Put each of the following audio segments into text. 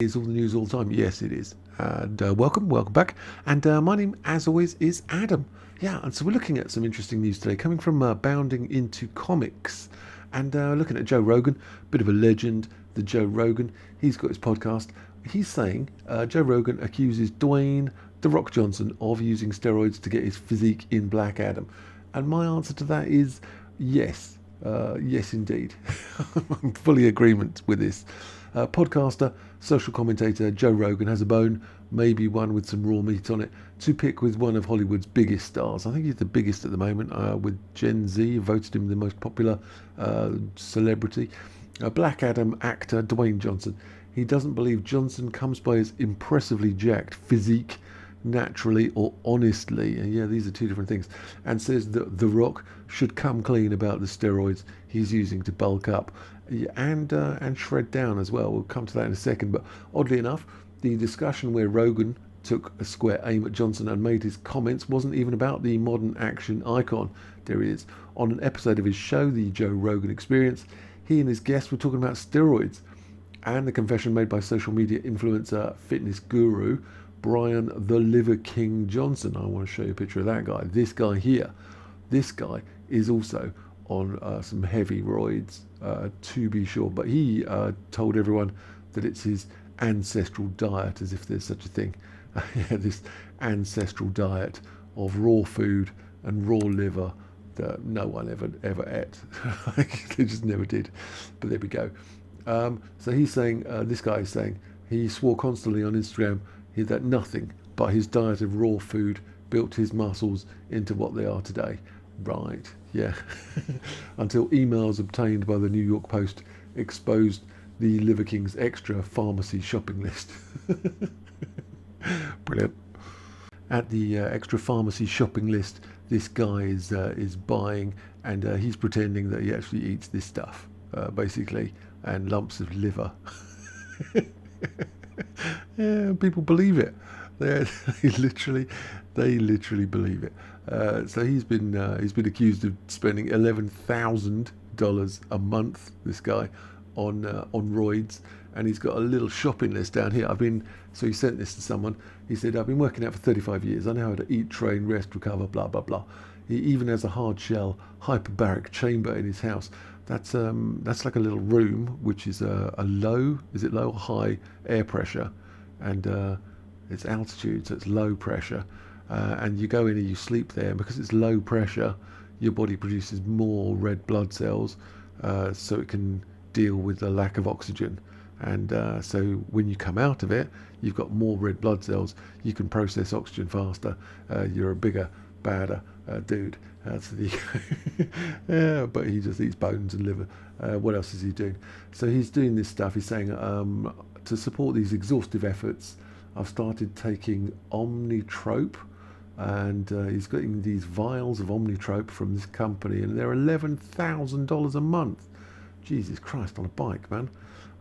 Is all the news all the time? Yes, it is. And welcome back. And my name, as always, is Adam. Yeah, and so we're looking at some interesting news today, coming from Bounding into Comics, and looking at Joe Rogan, bit of a legend. The Joe Rogan, he's got his podcast. He's saying Joe Rogan accuses Dwayne "The Rock" Johnson of using steroids to get his physique in Black Adam, and my answer to that is yes. Yes, indeed. I'm fully agreement with this. Podcaster, social commentator Joe Rogan has a bone, maybe one with some raw meat on it, to pick with one of Hollywood's biggest stars. I think he's the biggest at the moment, with Gen Z voted him the most popular celebrity. Black Adam actor Dwayne Johnson. He doesn't believe Johnson comes by his impressively jacked physique naturally or honestly, and yeah, these are two different things, and says that The Rock should come clean about the steroids he's using to bulk up and shred down as well. We'll come to that in a second, but oddly enough, the discussion where Rogan took a square aim at Johnson and made his comments wasn't even about the modern action icon. There he is. On an episode of his show, The Joe Rogan Experience, he and his guest were talking about steroids, and the confession made by social media influencer, fitness guru, Brian the Liver King Johnson. I want to show you a picture of that guy. This guy here. This guy is also on some heavy roids, to be sure. But he told everyone that it's his ancestral diet, as if there's such a thing. Yeah, this ancestral diet of raw food and raw liver that no one ever ate. They just never did. But there we go. So he's saying, this guy is saying, he swore constantly on Instagram that nothing but his diet of raw food built his muscles into what they are today. Right, yeah. Until emails obtained by the New York Post exposed the Liver King's extra pharmacy shopping list. Brilliant. At the extra pharmacy shopping list, this guy is buying, and he's pretending that he actually eats this stuff, basically, and lumps of liver. Yeah, people believe it. They literally believe it. So he's been accused of spending $11,000 a month. This guy on roids, and he's got a little shopping list down here. So he sent this to someone. He said, "I've been working out for 35 years. I know how to eat, train, rest, recover, blah blah blah." He even has a hard shell hyperbaric chamber in his house. That's like a little room which is a low, is it low or high air pressure, and it's altitude, so it's low pressure, and you go in and you sleep there, and because it's low pressure, your body produces more red blood cells, so it can deal with the lack of oxygen, and so when you come out of it, you've got more red blood cells, you can process oxygen faster, you're a bigger, badder dude. So yeah, but he just eats bones and liver. What else is he doing? So he's doing this stuff. He's saying, to support these exhaustive efforts, I've started taking Omnitrope, and he's getting these vials of Omnitrope from this company, and they're $11,000 a month. Jesus Christ, on a bike, man.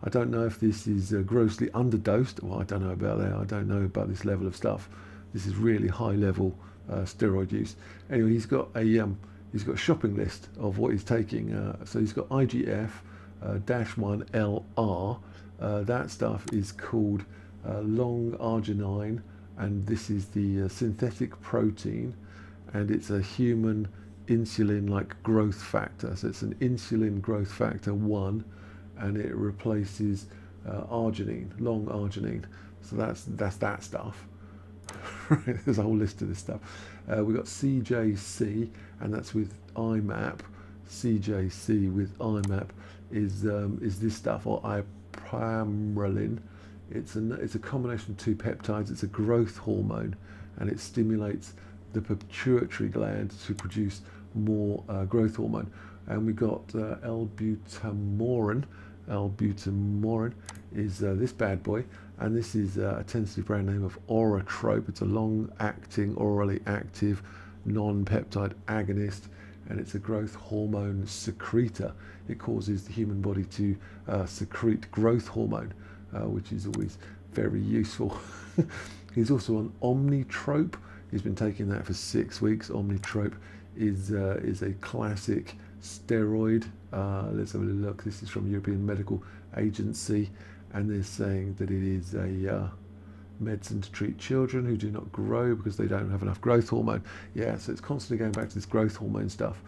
I don't know if this is grossly underdosed. Well, I don't know about that. I don't know about this level of stuff. This is really high level steroid use. Anyway, he's got a shopping list of what he's taking. So he's got IGF -1LR. That stuff is called long arginine, and this is the synthetic protein, and it's a human insulin-like growth factor. So it's an insulin growth factor 1, and it replaces arginine, long arginine. So that's that stuff. There's a whole list of this stuff. We've got CJC, and that's with IMAP. CJC with IMAP is this stuff, or ipamrelin. It's a combination of two peptides. It's a growth hormone, and it stimulates the pituitary gland to produce more growth hormone. And we got L-butamorin. L-butamorin is this bad boy, and this is a tentative brand name of Oratrope. It's a long-acting, orally active, non-peptide agonist, and it's a growth hormone secretor. It causes the human body to secrete growth hormone, which is always very useful. He's also on Omnitrope. He's been taking that for 6 weeks. Omnitrope is a classic steroid. Let's have a look. This is from European Medical Agency, and they're saying that it is a medicine to treat children who do not grow because they don't have enough growth hormone. Yeah, so it's constantly going back to this growth hormone stuff.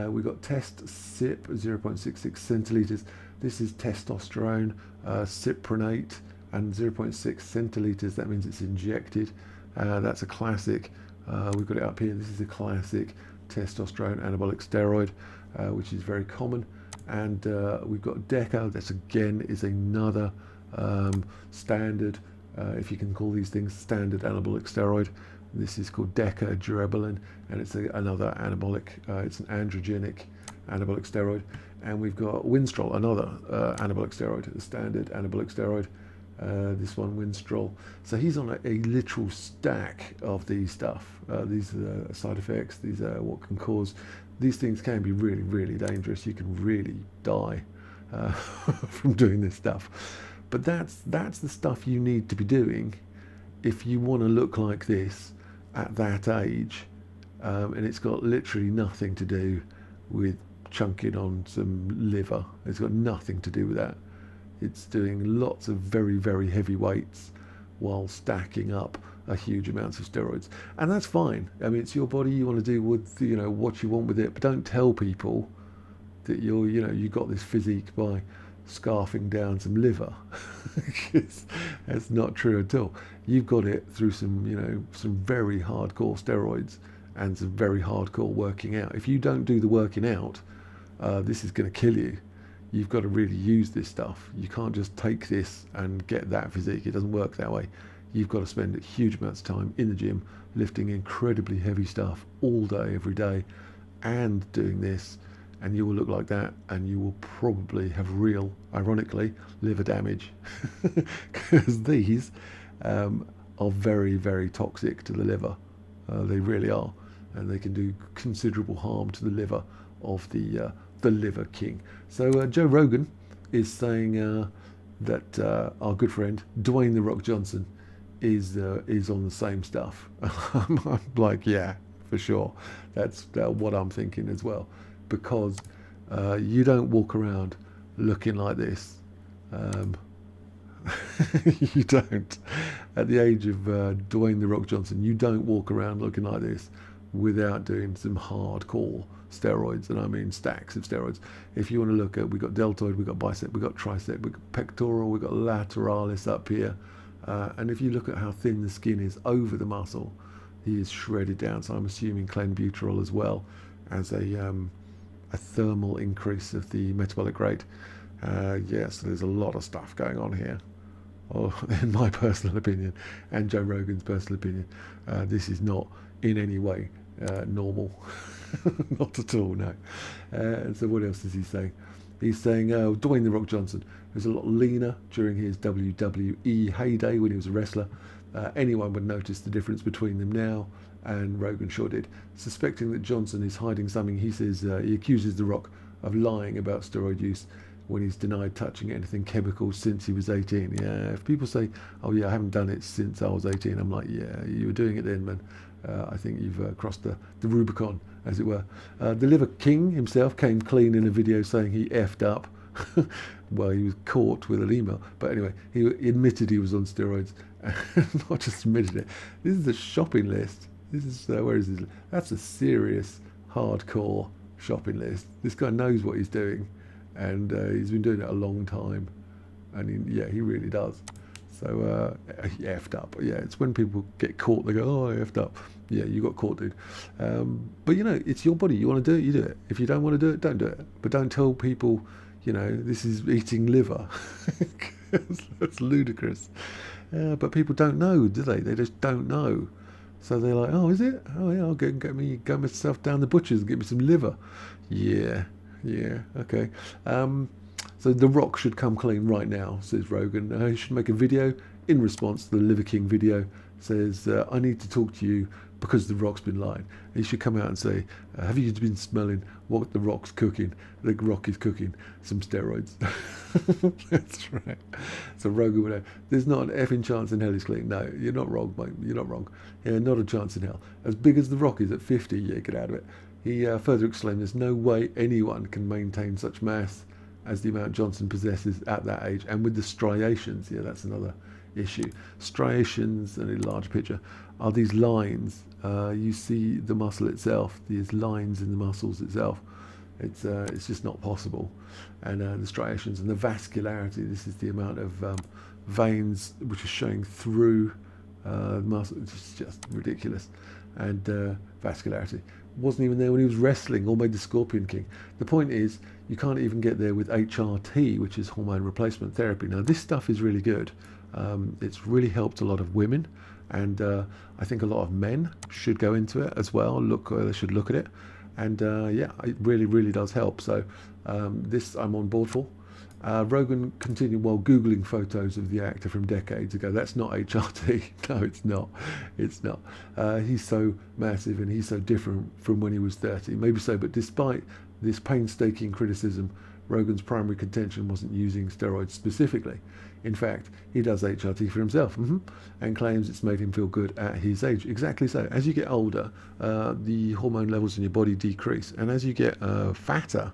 We've got test CYP 0.66 centilitres. This is testosterone, cypronate, and 0.6 centilitres. That means it's injected. That's a classic. We've got it up here. This is a classic testosterone anabolic steroid, which is very common. And we've got DECA. That's again is another standard, if you can call these things, standard anabolic steroid. This is called DECA durabilin, and it's another anabolic. It's an androgenic anabolic steroid. And we've got Winstrol, another anabolic steroid, a standard anabolic steroid. This one, Winstrol. So he's on a literal stack of these stuff. These are side effects. These are what can cause. These things can be really, really dangerous. You can really die from doing this stuff. But that's the stuff you need to be doing if you want to look like this at that age. And it's got literally nothing to do with chunking on some liver. It's got nothing to do with that. It's doing lots of very, very heavy weights while stacking up a huge amounts of steroids, and that's fine. I mean, it's your body. You want to do with what you want with it, but don't tell people that you got this physique by scarfing down some liver. That's not true at all. You've got it through some very hardcore steroids and some very hardcore working out. If you don't do the working out, this is going to kill you. You've got to really use this stuff. You can't just take this and get that physique. It doesn't work that way. You've got to spend huge amounts of time in the gym lifting incredibly heavy stuff all day, every day, and doing this, and you will look like that, and you will probably have real, ironically, liver damage, because these are very, very toxic to the liver. They really are, and they can do considerable harm to the liver of the liver king. So Joe Rogan is saying that our good friend Dwayne "The Rock" Johnson is on the same stuff. I'm like, yeah, for sure. That's what I'm thinking as well, because you don't walk around looking like this. You don't. At the age of Dwayne "The Rock" Johnson, you don't walk around looking like this without doing some hardcore steroids, and I mean stacks of steroids. If you want to look at, we've got deltoid, we've got bicep, we've got tricep, we've got pectoral, we've got lateralis up here. And if you look at how thin the skin is over the muscle, he is shredded down. So I'm assuming clenbuterol as well as a thermal increase of the metabolic rate. Yes, so there's a lot of stuff going on here. Oh, in my personal opinion, and Joe Rogan's personal opinion, this is not in any way normal. Not at all, no. And so what else is he saying? He's saying Dwayne "The Rock" Johnson was a lot leaner during his WWE heyday when he was a wrestler. Anyone would notice the difference between them now, and Rogan sure did. Suspecting that Johnson is hiding something, he says he accuses The Rock of lying about steroid use when he's denied touching anything chemical since he was 18. Yeah, if people say, oh yeah, I haven't done it since I was 18, I'm like, yeah, you were doing it then, man. I think you've crossed the Rubicon, as it were. The Liver King himself came clean in a video saying he effed up. Well, he was caught with an email. But anyway, he admitted he was on steroids. Not just admitted it. This is a shopping list. This is, where is this? That's a serious, hardcore shopping list. This guy knows what he's doing. And he's been doing it a long time. And he really does. So he effed up. Yeah, it's when people get caught, they go, oh, I effed up. Yeah, you got caught, dude. But it's your body. You want to do it, you do it. If you don't want to do it, don't do it. But don't tell people, this is eating liver. That's ludicrous. But people don't know, do they? They just don't know. So they're like, oh, is it? Oh, yeah, I'll go myself down the butcher's and get me some liver. Yeah, okay. So The Rock should come clean right now, says Rogan. He should make a video in response to the Liver King video. Says, I need to talk to you because The Rock's been lying. He should come out and say, have you been smelling what The Rock's cooking? The Rock is cooking some steroids. That's right. So Rogan went out, there's not an effing chance in hell he's clean. No, you're not wrong, mate. You're not wrong. Yeah, not a chance in hell. As big as The Rock is at 50, yeah, get out of it. He further exclaimed, there's no way anyone can maintain such mass as the amount Johnson possesses at that age. And with the striations, yeah, that's another issue. Striations, in a large picture, are these lines. You see the muscle itself, these lines in the muscles itself. It's just not possible. And the striations and the vascularity, this is the amount of veins which are showing through the muscle. It's just ridiculous. And vascularity wasn't even there when he was wrestling or made the Scorpion King. The point is, you can't even get there with HRT, which is hormone replacement therapy. Now, this stuff is really good. It's really helped a lot of women, and I think a lot of men should go into it as well. They should look at it, and yeah, it really, really does help. So this I'm on board for. Rogan continued while Googling photos of the actor from decades ago. That's not HRT. No, it's not. It's not. He's so massive and he's so different from when he was 30. Maybe so, but despite this painstaking criticism, Rogan's primary contention wasn't using steroids specifically. In fact, he does HRT for himself and claims it's made him feel good at his age. Exactly so. As you get older, the hormone levels in your body decrease. And as you get fatter,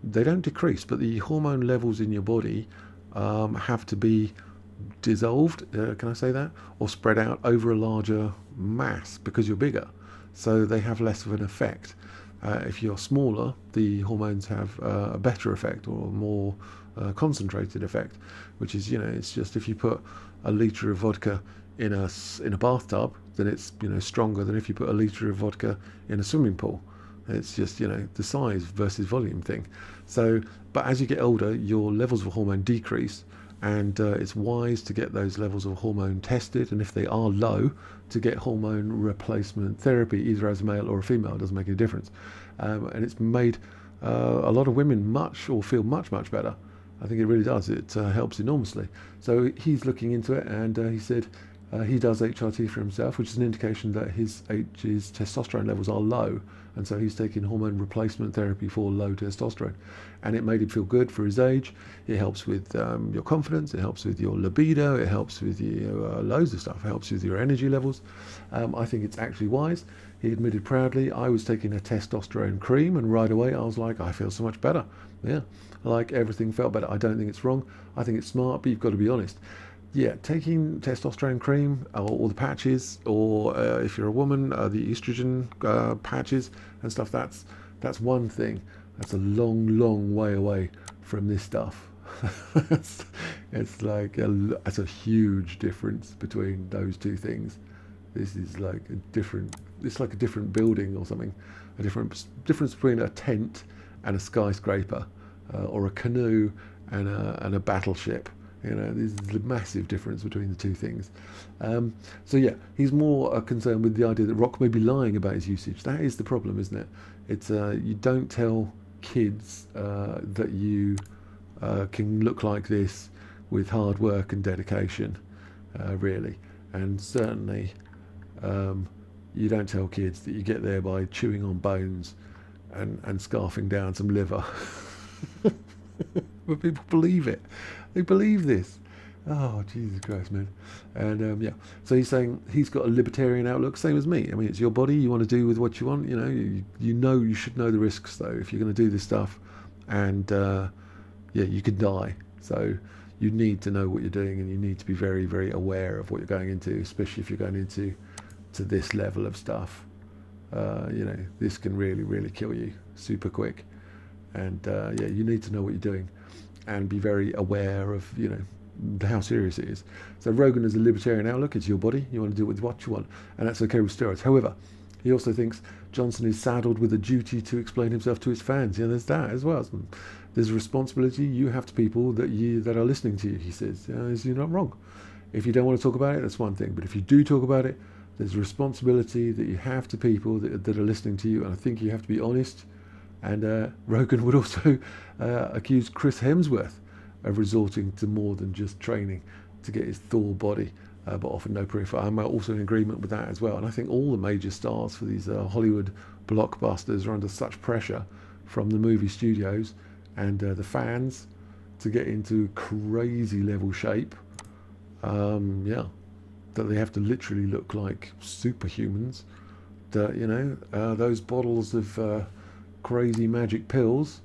they don't decrease, but the hormone levels in your body have to be dissolved, can I say that? Or spread out over a larger mass because you're bigger. So they have less of an effect. If you're smaller, the hormones have a better effect or a more concentrated effect, which is, it's just if you put a litre of vodka in a bathtub, then it's, stronger than if you put a litre of vodka in a swimming pool. It's just, the size versus volume thing. So, but as you get older, your levels of hormone decrease, and it's wise to get those levels of hormone tested, and if they are low, to get hormone replacement therapy, either as a male or a female. It doesn't make any difference. And it's made a lot of women feel much, much better. I think it really does. It helps enormously. So he's looking into it, and he said he does HRT for himself, which is an indication that his testosterone levels are low, and so he's taking hormone replacement therapy for low testosterone, and it made him feel good for his age. It helps with your confidence, it helps with your libido, it helps with loads of stuff. It helps with your energy levels. I think it's actually wise. He admitted proudly, I was taking a testosterone cream, and right away I was like, I feel so much better. Yeah, like everything felt better. I don't think it's wrong. I think it's smart, but you've got to be honest. Yeah, taking testosterone cream or the patches, or if you're a woman, the estrogen patches and stuff, that's one thing. That's a long, long way away from this stuff. It's like that's a huge difference between those two things. This is like it's like a different building or something. A difference between a tent and a skyscraper, or a canoe and a battleship. There's a massive difference between the two things. So yeah, he's more concerned with the idea that Rock may be lying about his usage. That is the problem, isn't it? It's you don't tell kids that you can look like this with hard work and dedication, really. And certainly you don't tell kids that you get there by chewing on bones and scarfing down some liver. But people believe it. They believe this. Oh, Jesus Christ, man. And yeah, so he's saying he's got a libertarian outlook, same as me. I mean, it's your body. You want to do with what you want. You should know the risks, though, if you're going to do this stuff. And yeah, you could die. So you need to know what you're doing, and you need to be very, very aware of what you're going into, especially if you're going into this level of stuff. This can really, really kill you super quick. And yeah, you need to know what you're doing and be very aware of, how serious it is. So Rogan has a libertarian outlook. It's your body. You want to do with what you want. And that's okay with steroids. However, he also thinks Johnson is saddled with a duty to explain himself to his fans. Yeah, there's that as well. There's a responsibility you have to people that are listening to you, he says. You're not wrong. If you don't want to talk about it, that's one thing. But if you do talk about it, there's a responsibility that you have to people that are listening to you. And I think you have to be honest. And Rogan would also accuse Chris Hemsworth of resorting to more than just training to get his Thor body, but often no proof. I'm also in agreement with that as well. And I think all the major stars for these Hollywood blockbusters are under such pressure from the movie studios and the fans to get into crazy level shape. Yeah, that they have to literally look like superhumans. That those bottles of crazy magic pills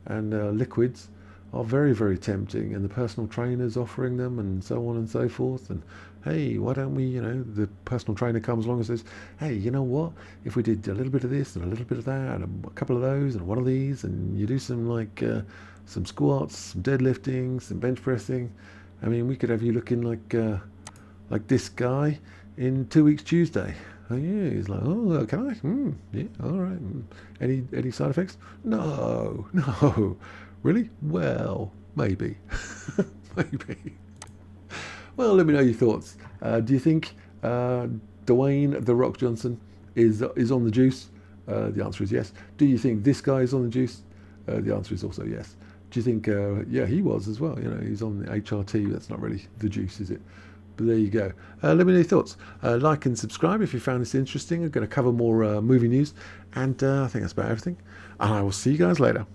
and liquids are very, very tempting, and the personal trainers offering them and so on and so forth. And hey, why don't we, the personal trainer comes along and says, hey, you know what, if we did a little bit of this and a little bit of that and a couple of those and one of these, and you do some some squats, some deadlifting, some bench pressing, I mean, we could have you looking like this guy in 2 weeks Tuesday. Oh yeah, he's like, oh, can I? Yeah, all right. Any side effects? No, no. Really? Well, maybe, maybe. Well, let me know your thoughts. Do you think Dwayne the Rock Johnson is on the juice? The answer is yes. Do you think this guy is on the juice? The answer is also yes. Do you think? Yeah, he was as well. He's on the HRT. That's not really the juice, is it? But there you go. Let me know your thoughts. Like and subscribe if you found this interesting. I'm going to cover more movie news, and I think that's about everything. And I will see you guys later.